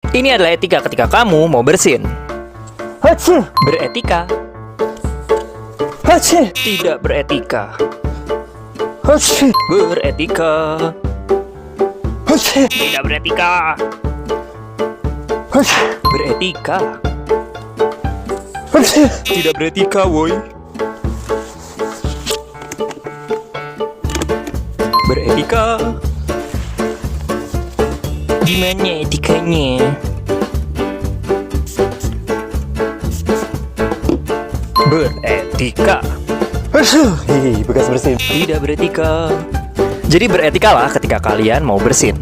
Ini adalah etika ketika kamu mau bersin. Hachi, Beretika. hachi, Tidak beretika. hachi, Beretika. hachi, Tidak beretika. hachi, Beretika. hachi. Tidak beretika, woi. Beretika. Gimana etikanya? Beretika. Aduh, bekas bersin. Tidak beretika. Jadi beretikalah ketika kalian mau bersin.